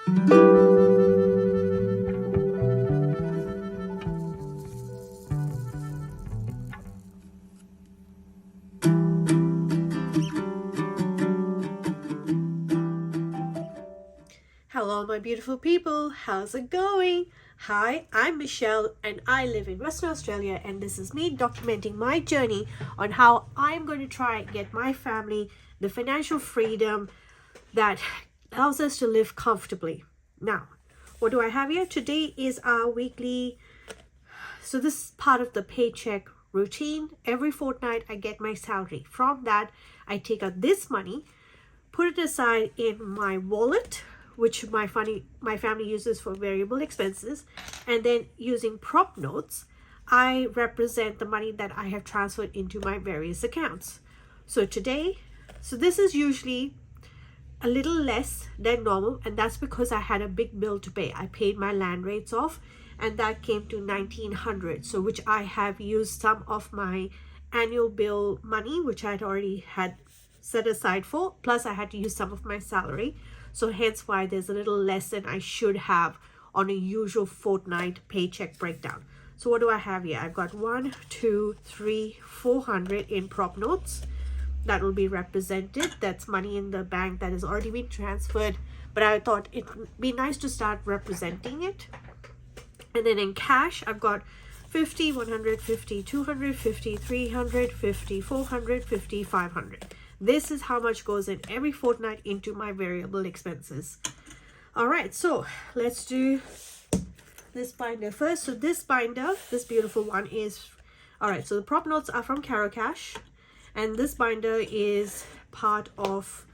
Hello, my beautiful people. How's it going? Hi, I'm Michelle and I live in Western Australia, and this is me documenting my journey on how I'm going to try and get my family the financial freedom that allows us to live comfortably. Now, what do I have here? Today is our weekly, so this is part of the paycheck routine. Every fortnight I get my salary. From that, I take out this money, put it aside in my wallet, which my family uses for variable expenses, and then using prop notes, I represent the money that I have transferred into my various accounts. So this is usually a little less than normal, and that's because I had a big bill to pay. I paid my land rates off, and that came to $1,900, so which I have used some of my annual bill money, which I'd already had set aside for, plus I had to use some of my salary. So hence why there's a little less than I should have on a usual fortnight paycheck breakdown. So what do I have here? I've got 1, 2, 3, 400 in prop notes. That will be represented. That's money in the bank that has already been transferred. But I thought it would be nice to start representing it. And then in cash, I've got 50, 150, 250, 350, 450, 500. This is how much goes in every fortnight into my variable expenses. All right, so let's do this binder first. So this binder, this beautiful one is, all right, so the prop notes are from Caro Cash, and this binder is part of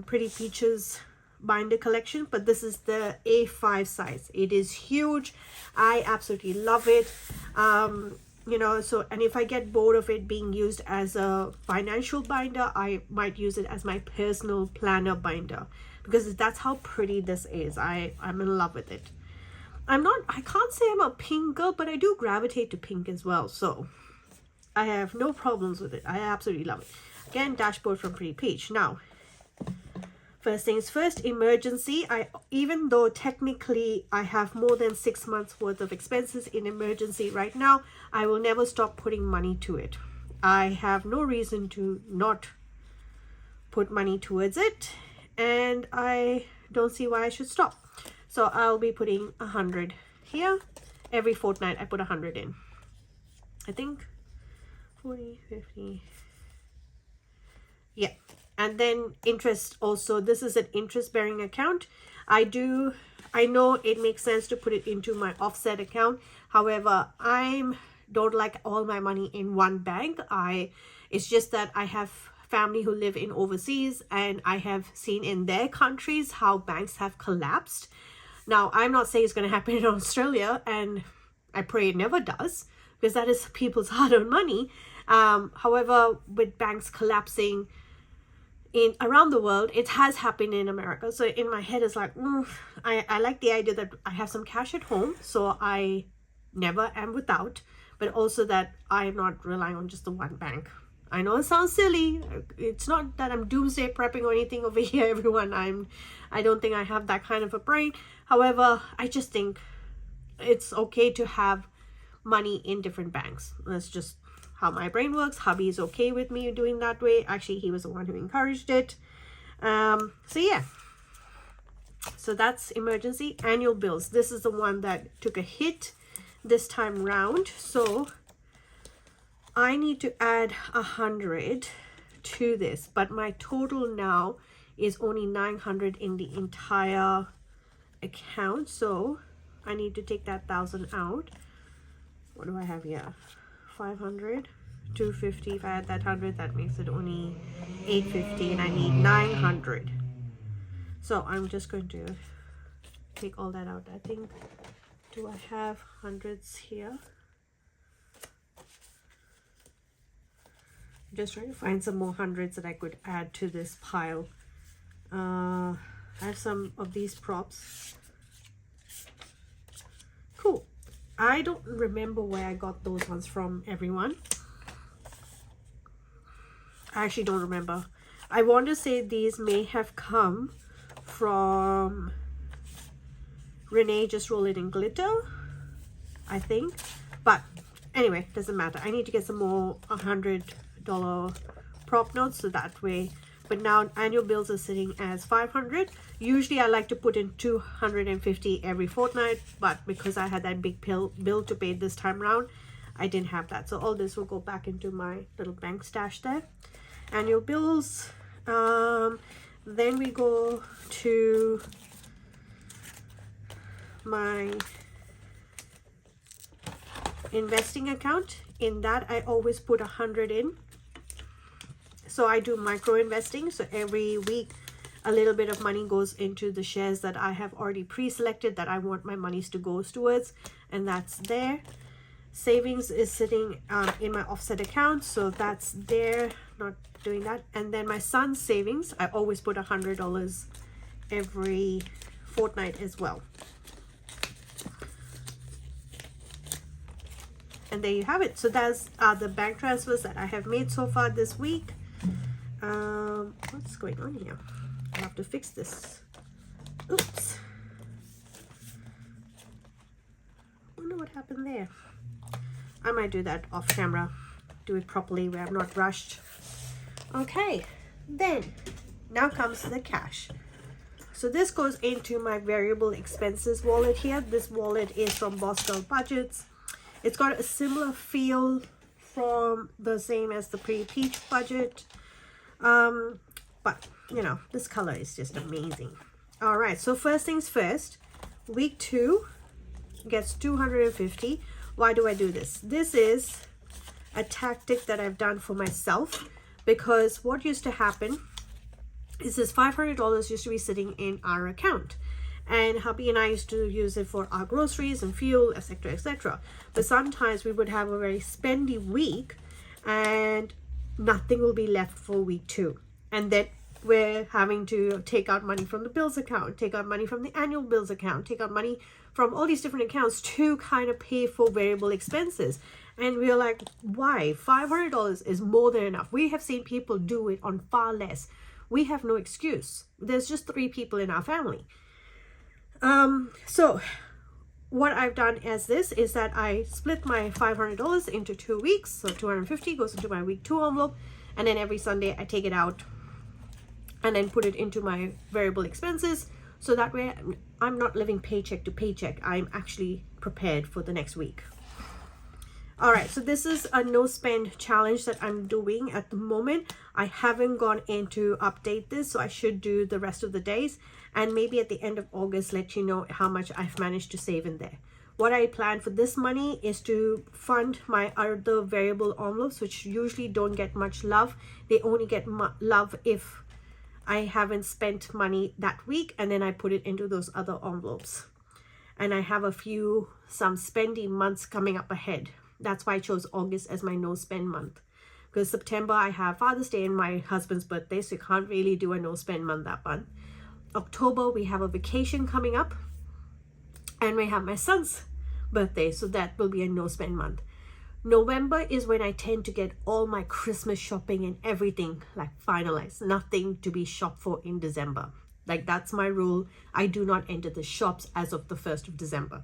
Pretty Peaches binder collection, but this is the A5 size. It is huge. I absolutely love it. You know, so, and if I get bored of it being used as a financial binder, I might use it as my personal planner binder, because that's how pretty this is. I'm in love with it. I can't say I'm a pink girl, but I do gravitate to pink as well, so I have no problems with it. I absolutely love it. Again, dashboard from Pretty Peach. Now, first things first, emergency. Even though technically I have more than 6 months worth of expenses in emergency right now, I will never stop putting money to it. I have no reason to not put money towards it, and I don't see why I should stop. So I'll be putting 100 here. Every fortnight I put 100 in. I think 40, 50. Yeah. And then interest also. This is an interest bearing account. I know it makes sense to put it into my offset account. However, I don't like all my money in one bank. It's just that I have family who live in overseas, and I have seen in their countries how banks have collapsed. Now, I'm not saying it's going to happen in Australia, and I pray it never does, because that is people's hard-earned money. However, with banks collapsing around the world, it has happened in America. So in my head, it's like, I like the idea that I have some cash at home, so I never am without, but also that I'm not relying on just the one bank. I know it sounds silly. It's not that I'm doomsday prepping or anything over here, everyone. I don't think I have that kind of a brain. However, I just think it's okay to have money in different banks. That's just how my brain works. Hubby is okay with me doing that way. Actually, he was the one who encouraged it. So yeah. So that's emergency. Annual bills. This is the one that took a hit this time round. So I need to add 100 to this, but my total now is only 900 in the entire account. So I need to take that 1,000 out. What do I have here? 500, 250. If I add that 100, that makes it only 850, and I need 900. So I'm just going to take all that out. I think, do I have hundreds here? I'm just trying to find some more hundreds that I could add to this pile. I have some of these props. Cool. I don't remember where I got those ones from, everyone. I actually don't remember. I want to say these may have come from Renee just roll it in glitter, I think. But anyway, doesn't matter. I need to get some more $100 prop notes, so that way. But now annual bills are sitting as 500. Usually I like to put in 250 every fortnight, but because I had that big bill to pay this time around, I didn't have that. So all this will go back into my little bank stash there. Annual bills. Then we go to my investing account. In that I always put 100 in. So I do micro investing. So every week a little bit of money goes into the shares that I have already pre-selected that I want my monies to go towards, and that's there. Savings is sitting in my offset account, so that's there, not doing that. And then my son's savings, I always put $100 every fortnight as well. And there you have it. So that's the bank transfers that I have made so far this week. What's going on here? I have to fix this. Oops. Wonder what happened there. I might do that off camera, do it properly where I'm not rushed. Okay, then now comes the cash. So this goes into my variable expenses wallet here. This wallet is from Boss Girl Budgets. It's got a similar feel from the same as the Pre-Peach budget. But you know, this color is just amazing. All right, so first things first, week 2 gets 250. Why do I do this? This is a tactic that I've done for myself, because what used to happen is this $500 used to be sitting in our account, and hubby and I used to use it for our groceries and fuel, etc., etc. But sometimes we would have a very spendy week and nothing will be left for week 2, and then we're having to take out money from the bills account, take out money from the annual bills account, take out money from all these different accounts to kind of pay for variable expenses. And we're like, why? $500 is more than enough. We have seen people do it on far less. We have no excuse. There's just 3 people in our family. So what I've done as this is that I split my $500 into 2 weeks. So 250 goes into my week 2 envelope, and then every Sunday I take it out and then put it into my variable expenses. So that way I'm not living paycheck to paycheck. I'm actually prepared for the next week. All right, so this is a no spend challenge that I'm doing at the moment. I haven't gone in to update this, so I should do the rest of the days, and maybe at the end of August let you know how much I've managed to save in there. What I plan for this money is to fund my other variable envelopes, which usually don't get much love. They only get love if I haven't spent money that week, and then I put it into those other envelopes. And I have some spendy months coming up ahead. That's why I chose August as my no spend month, because September I have Father's Day and my husband's birthday, so you can't really do a no spend month that month. October we have a vacation coming up, and we have my son's birthday, so that will be a no spend month. November is when I tend to get all my Christmas shopping and everything like finalized. Nothing to be shopped for in December. Like, that's my rule. I do not enter the shops as of the 1st of December.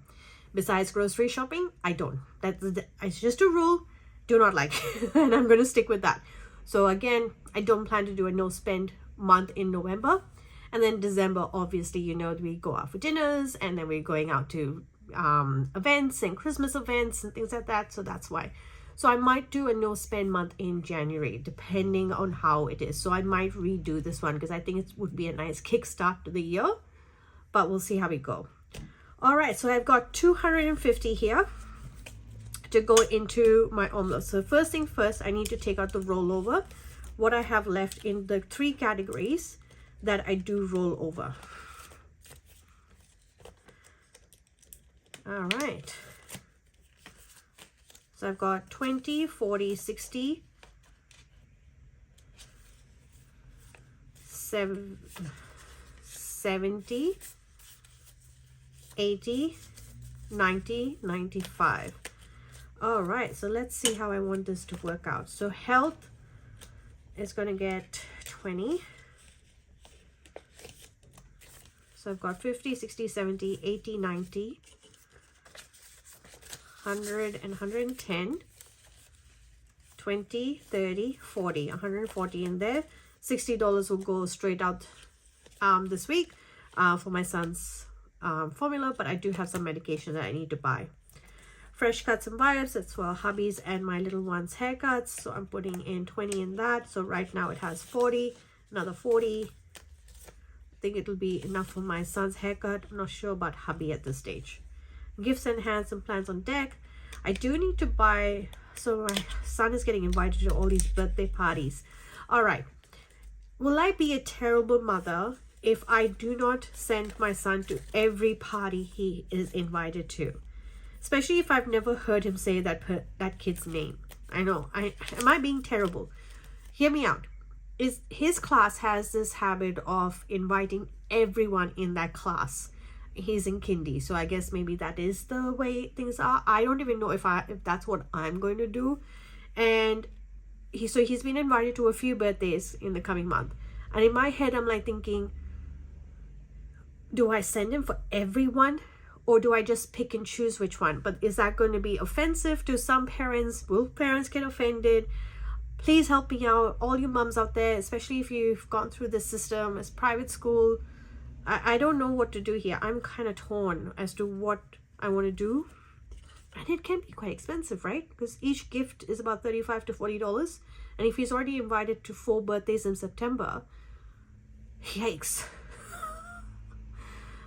Besides grocery shopping, I don't. It's just a rule. Do not like and I'm going to stick with that. So again, I don't plan to do a no spend month in November. And then December, obviously, you know, we go out for dinners, and then we're going out to events and Christmas events and things like that. So that's why. So I might do a no spend month in January, depending on how it is. So I might redo this one because I think it would be a nice kickstart to the year, but we'll see how we go. All right, so I've got 250 here to go into my envelope. So first thing first, I need to take out the rollover, what I have left in the 3 categories that I do roll over. All right. So I've got 20, 40, 60, 70, 80, 90, 95. All right, so let's see how I want this to work out. So health is going to get 20. So I've got 50, 60, 70, 80, 90, 100 and 110, 20, 30, 40, 140 in there. $60 will go straight out this week for my son's formula, but I do have some medication that I need to buy. Fresh cuts and vibes, that's for hubby's and my little one's haircuts. So I'm putting in 20 in that. So right now it has 40, another 40. I think it'll be enough for my son's haircut. I'm not sure about hubby at this stage. Gifts and hands and plans on deck. I do need to buy, so my son is getting invited to all these birthday parties. All right. Will I be a terrible mother if I do not send my son to every party he is invited to? Especially if I've never heard him say that kid's name. I know. Am I being terrible? Hear me out. His class has this habit of inviting everyone in that class. He's in kindy, so I guess maybe that is the way things are. I don't even know if that's what I'm going to do. And he's been invited to a few birthdays in the coming month. And in my head, I'm like thinking, do I send him for everyone? Or do I just pick and choose which one? But is that going to be offensive to some parents? Will parents get offended? Please help me out, all you mums out there, especially if you've gone through this system as private school. I don't know what to do here. I'm kind of torn as to what I want to do. And it can be quite expensive, right? Because each gift is about $35 to $40. And if he's already invited to 4 birthdays in September, yikes.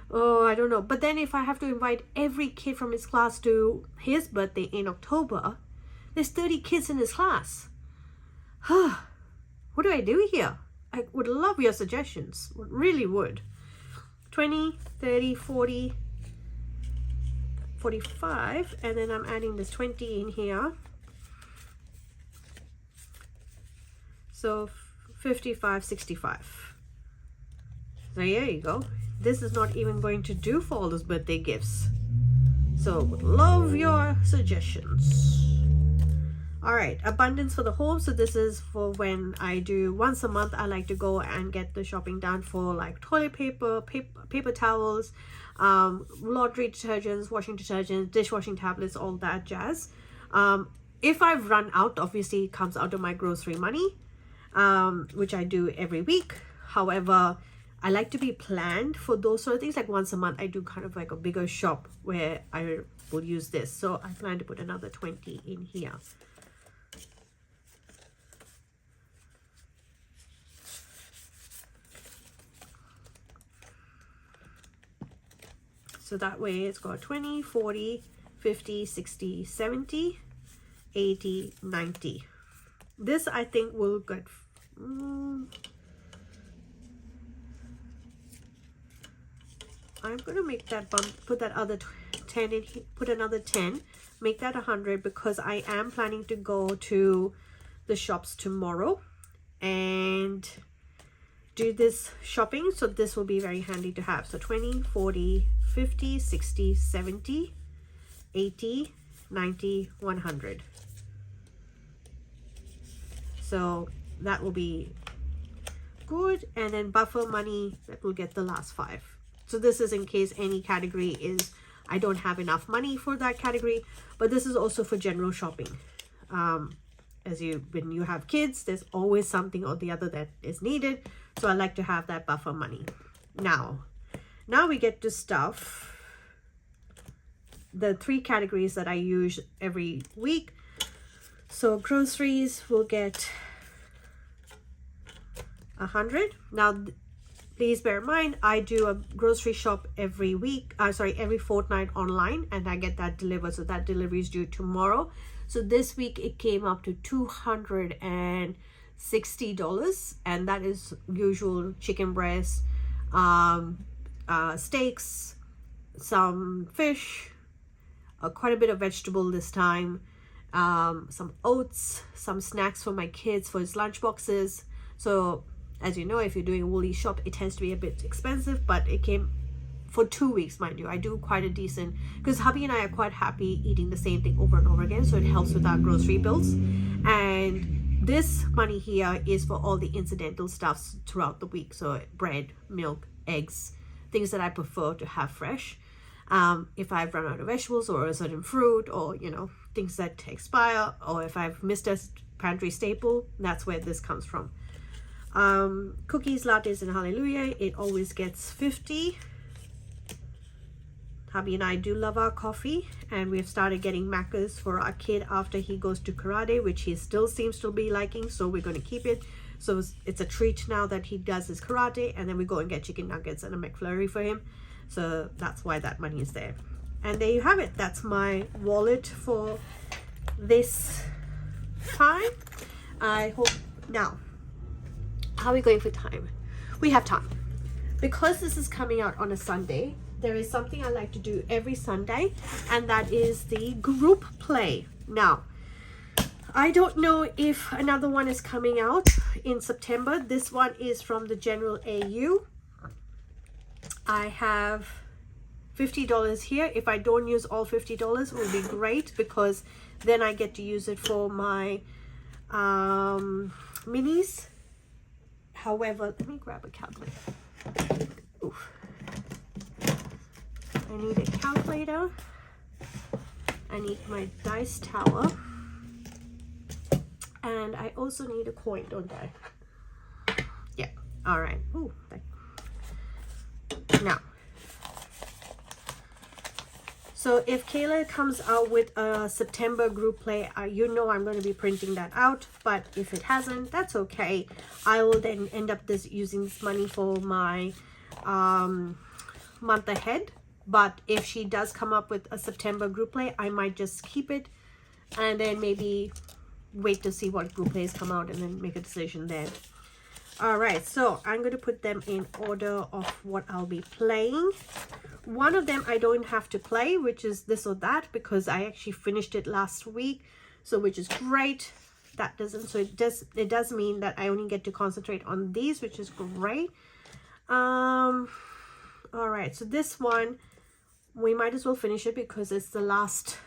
Oh, I don't know. But then if I have to invite every kid from his class to his birthday in October, there's 30 kids in his class. What do I do here? I would love your suggestions. Really would. 20, 30, 40, 45. And then I'm adding this 20 in here. So 55, 65. So there you go. This is not even going to do for all those birthday gifts. So would love your suggestions. All right, abundance for the home. So this is for when I do once a month. I like to go and get the shopping done for like toilet paper, paper towels, laundry detergents, washing detergents, dishwashing tablets, all that jazz. If I've run out, obviously it comes out of my grocery money, which I do every week. However, I like to be planned for those sort of things. Like once a month, I do kind of like a bigger shop where I will use this. So I plan to put another 20 in here. So that way it's got 20, 40, 50, 60, 70, 80, 90. This I think will get... I'm going to make that bump, put that other 10 in here, put another 10, make that 100 because I am planning to go to the shops tomorrow and do this shopping. So this will be very handy to have. So 20, 40, 50, 60, 70, 80, 90, 100. So that will be good. And then buffer money, that will get the last 5. So this is in case any category is, I don't have enough money for that category, but this is also for general shopping. When you have kids, there's always something or the other that is needed. So I like to have that buffer money. Now we get to stuff the 3 categories that I use every week. So groceries will get 100. Now, please bear in mind, I do a grocery shop every fortnight online, and I get that delivered. So that delivery is due tomorrow. So this week it came up to $260, and that is usual chicken breast, steaks, some fish, quite a bit of vegetable this time, some oats, some snacks for my kids for his lunch boxes. So as you know, if you're doing a woolly shop, it tends to be a bit expensive, but it came for 2 weeks, mind you. I do quite a decent, because hubby and I are quite happy eating the same thing over and over again, so it helps with our grocery bills. And this money here is for all the incidental stuffs throughout the week. So bread, milk, eggs, things that I prefer to have fresh. If I've run out of vegetables or a certain fruit, or things that expire, or if I've missed a pantry staple, that's where this comes from. Cookies, lattes, and hallelujah, it always gets 50. Hubby and I do love our coffee, and we've started getting macas for our kid after he goes to karate, which he still seems to be liking, so we're going to keep it. So it's a treat now that he does his karate, and then we go and get chicken nuggets and a McFlurry for him. So that's why that money is there. And there you have it. That's my wallet for this time. I hope. Now, how are we going for time? We have time. Because this is coming out on a Sunday, there is something I like to do every Sunday, and that is the group play. Now, I don't know if another one is coming out in September. This one is from the General AU. I have $50 here. If I don't use all $50, it will be great, because then I get to use it for my minis. However, let me grab a calculator. Oof. I need a calculator. I need my dice tower. And I also need a coin, don't I? Yeah. All right. Ooh. Now, so if Kayla comes out with a September group play, I'm going to be printing that out. But if it hasn't, that's okay. I will then end up using this money for my month ahead. But if she does come up with a September group play, I might just keep it and then maybe wait to see what group plays come out and then make a decision then. All right, so I'm going to put them in order of what I'll be playing. One of them I don't have to play, which is this or that, because I actually finished it last week, so which is great. That doesn't, so it does mean that I only get to concentrate on these, which is great. All right, so this one we might as well finish it because it's the last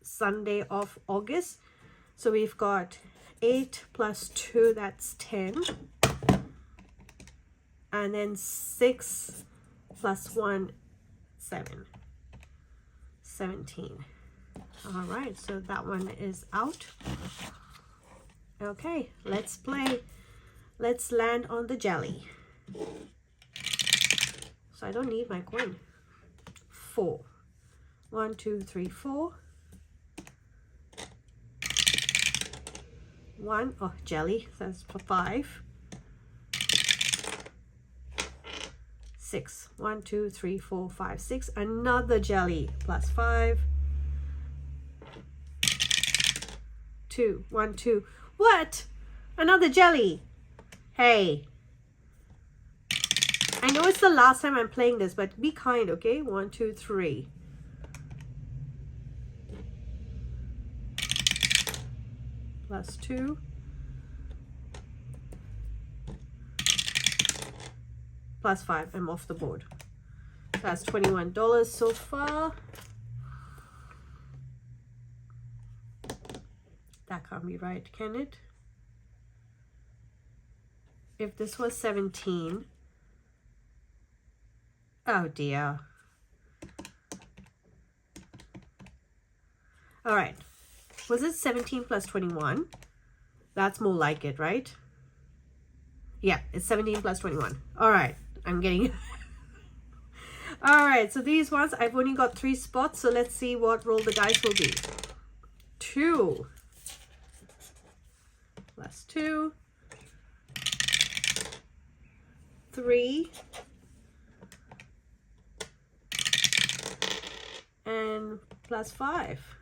Sunday of August. So we've got 8 plus 2, that's 10. And then 6 plus 1, 7. 17. All right, so that one is out. Okay, let's play. Let's land on the jelly. So I don't need my coin. 4. 1, 2, 3, 4. 1. Oh, jelly. That's 5. 6. 1, 2, 3, 4, 5, 6. Another jelly. Plus 5. 2. 1, 2. What? Another jelly. Hey. I know it's the last time I'm playing this, but be kind, okay? 1, 2, 3. Plus 2. Plus 5. I'm off the board. That's $21 so far. That can't be right, can it? If this was 17. Oh dear. All right. Was it 17 plus 21? That's more like it, right? Yeah, it's 17 plus 21. All right. I'm getting... All right. So these ones, I've only got 3 spots. So let's see what roll the dice will be. 2. Plus 2. 3. And plus 5.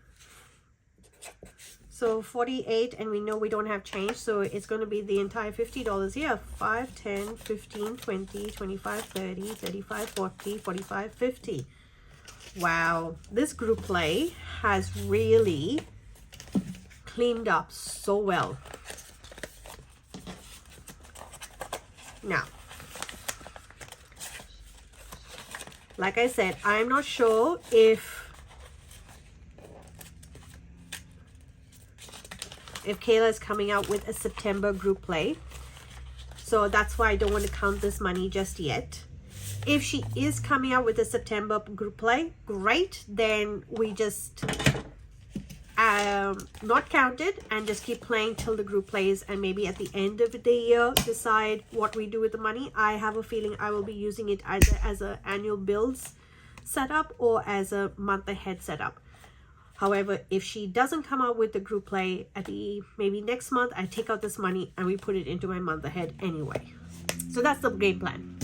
So 48, and we know we don't have change, so it's going to be the entire $50 here. 5, 10, 15, 20, 25, 30, 35, 40, 45, 50. Wow, this group play has really cleaned up so well. Now, like I said, I'm not sure if Kayla is coming out with a September group play. So that's why I don't want to count this money just yet. If she is coming out with a September group play, great. Then we just not count it and just keep playing till the group plays, and maybe at the end of the year decide what we do with the money. I have a feeling I will be using it either as a annual bills setup or as a month ahead setup. However, if she doesn't come out with the group play at the maybe next month, I take out this money and we put it into my month ahead anyway. So that's the game plan.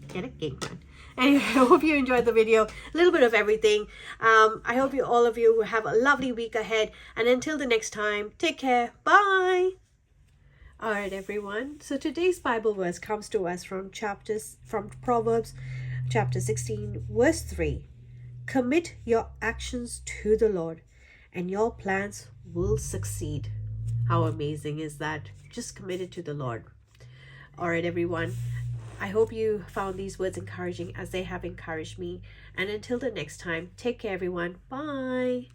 Get it? Game plan. Anyway, I hope you enjoyed the video. A little bit of everything. I hope all of you have a lovely week ahead. And until the next time, take care. Bye. All right, everyone. So today's Bible verse comes to us from Proverbs chapter 16, verse 3. Commit your actions to the Lord, and your plans will succeed. How amazing is that? Just commit it to the Lord. All right, everyone. I hope you found these words encouraging as they have encouraged me. And until the next time, take care, everyone. Bye.